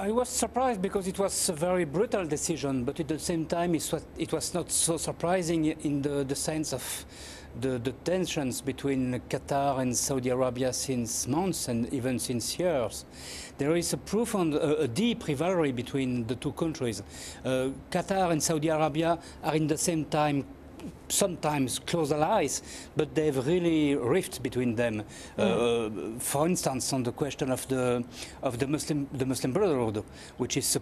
I was surprised because it was a very brutal decision, but at the same time it was not so surprising in the sense of the tensions between Qatar and Saudi Arabia since months and even since years. There is a profound, a deep rivalry between the two countries. Qatar and Saudi Arabia are in the same time sometimes close allies, but they have really rifts between them. For instance, on the question of the Muslim Brotherhood, which is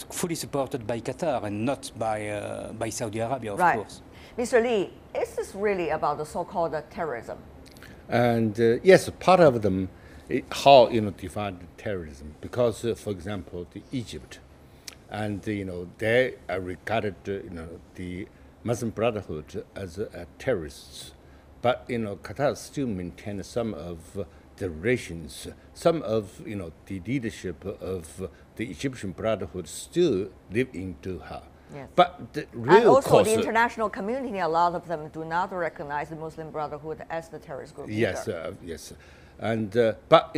fully supported by Qatar and not by Saudi Arabia, of course. Mr. Li, is this really about the so-called terrorism? And yes, part of them, how define terrorism, because for example, Egypt, and they are regarded the Muslim Brotherhood as terrorists, but Qatar still maintains some of the relations, some of the leadership of the Egyptian Brotherhood still live in Doha. Yes. But the real and also cause, the international community, a lot of them do not recognize the Muslim Brotherhood as the terrorist group. Yes, yes, and but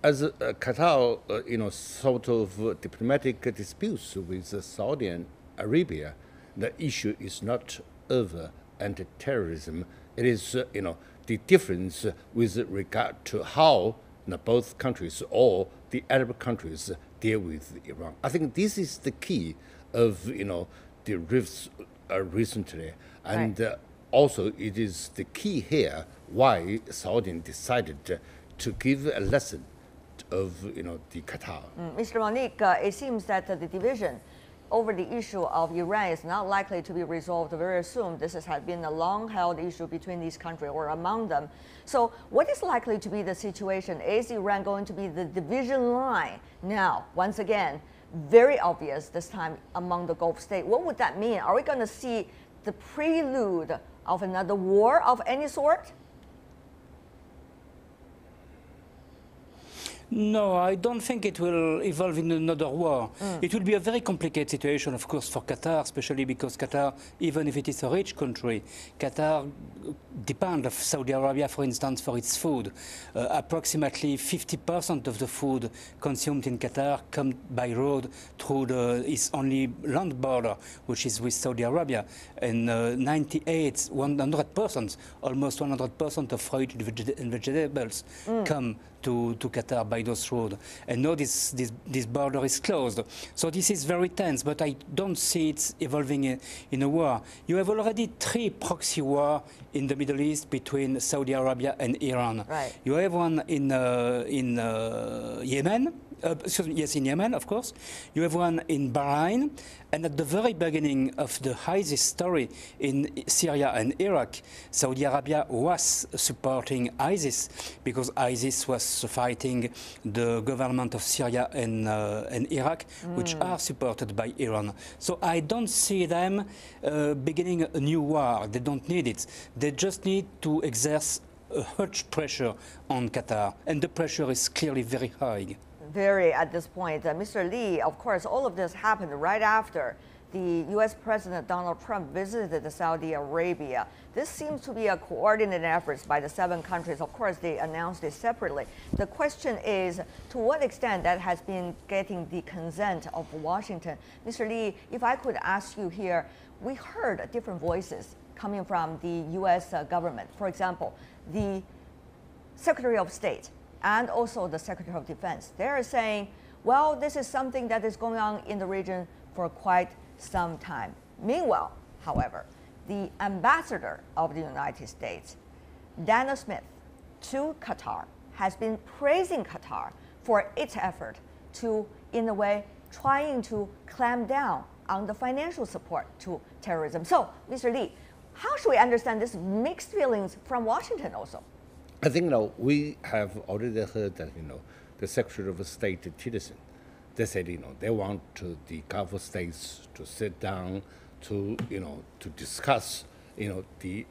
as Qatar, sort of diplomatic disputes with Saudi Arabia, the issue is not over anti-terrorism. It is, the difference with regard to how both countries or the Arab countries deal with Iran. I think this is the key of, the rifts recently, and also it is the key here why Saudi decided to give a lesson of, the Qatar. Mr. Moniquet, it seems that the division over the issue of Iran is not likely to be resolved very soon. This has been a long-held issue between these countries or among them. So what is likely to be the situation? Is Iran going to be the division line? Now, once again, very obvious this time among the Gulf states. What would that mean? Are we going to see the prelude of another war of any sort? No, I don't think it will evolve in another war. It will be a very complicated situation, of course, for Qatar, especially because Qatar, even if it is a rich country, Qatar depends on Saudi Arabia, for instance, for its food. Approximately 50% of the food consumed in Qatar come by road through its only land border, which is with Saudi Arabia. And 100%, almost 100% of fruit and vegetables come to Qatar by those roads. And now this border is closed. So this is very tense, but I don't see it evolving in a war. You have already 3 proxy wars in the Middle East between Saudi Arabia and Iran. Right. You have one in Yemen. In Yemen, of course. You have one in Bahrain. And at the very beginning of the ISIS story in Syria and Iraq, Saudi Arabia was supporting ISIS because ISIS was fighting the government of Syria and Iraq, which are supported by Iran. So I don't see them beginning a new war. They don't need it. They just need to exert a huge pressure on Qatar. And the pressure is clearly very high. Very at this point. Mr. Li, of course, all of this happened right after the U.S. President Donald Trump visited Saudi Arabia. This seems to be a coordinated effort by the 7 countries. Of course, they announced it separately. The question is, to what extent that has been getting the consent of Washington? Mr. Li, if I could ask you here, we heard different voices coming from the U.S. government. For example, the Secretary of State and also the Secretary of Defense. They're saying, well, this is something that is going on in the region for quite some time. Meanwhile, however, the ambassador of the United States, Dana Smith, to Qatar has been praising Qatar for its effort to, in a way, trying to clamp down on the financial support to terrorism. So, Mr. Li, how should we understand these mixed feelings from Washington also? I think we have already heard that the Secretary of State Tillerson, they said they want the Gulf states to sit down to to discuss the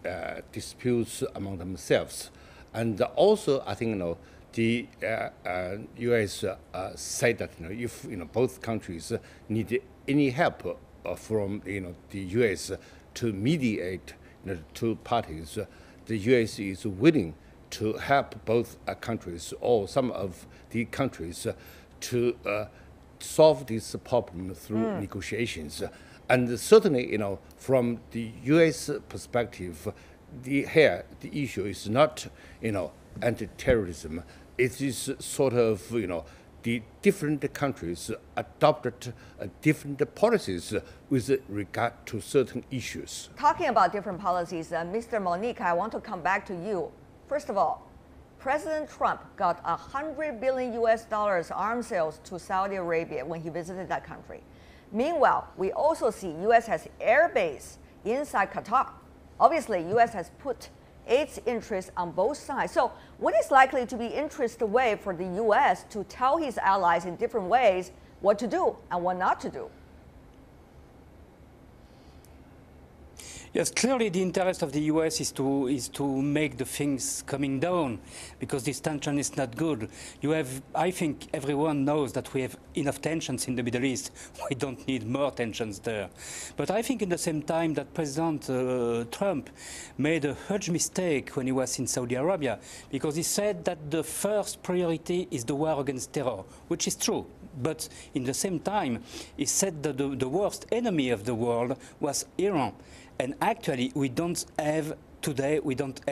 disputes among themselves, and also I think the U.S. said that if both countries need any help from the U.S. to mediate the 2 parties, the U.S. is willing to help both countries or some of the countries to solve this problem through negotiations. And certainly, you know, from the U.S. perspective, the issue is not, you know, anti-terrorism. It is sort of, you know, the different countries adopted different policies with regard to certain issues. Talking about different policies, Mr. Moniquet, I want to come back to you. First of all, President Trump got $100 billion arms sales to Saudi Arabia when he visited that country. Meanwhile, we also see U.S. has air base inside Qatar. Obviously, U.S. has put its interests on both sides. So what is likely to be interest way for the U.S. to tell his allies in different ways what to do and what not to do? Yes, clearly the interest of the U.S. is to make the things coming down, because this tension is not good. I think everyone knows that we have enough tensions in the Middle East. We don't need more tensions there. But I think at the same time that President Trump made a huge mistake when he was in Saudi Arabia, because he said that the first priority is the war against terror, which is true. But in the same time, he said that the worst enemy of the world was Iran. And actually, we don't have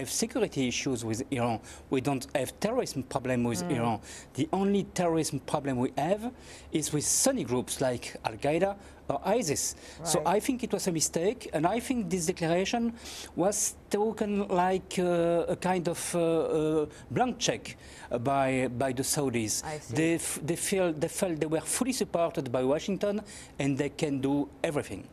security issues with Iran. We don't have terrorism problem with Iran. The only terrorism problem we have is with Sunni groups like Al-Qaeda or ISIS. Right. So I think it was a mistake, and I think this declaration was taken like a kind of blank check by the Saudis. They felt they were fully supported by Washington, and they can do everything.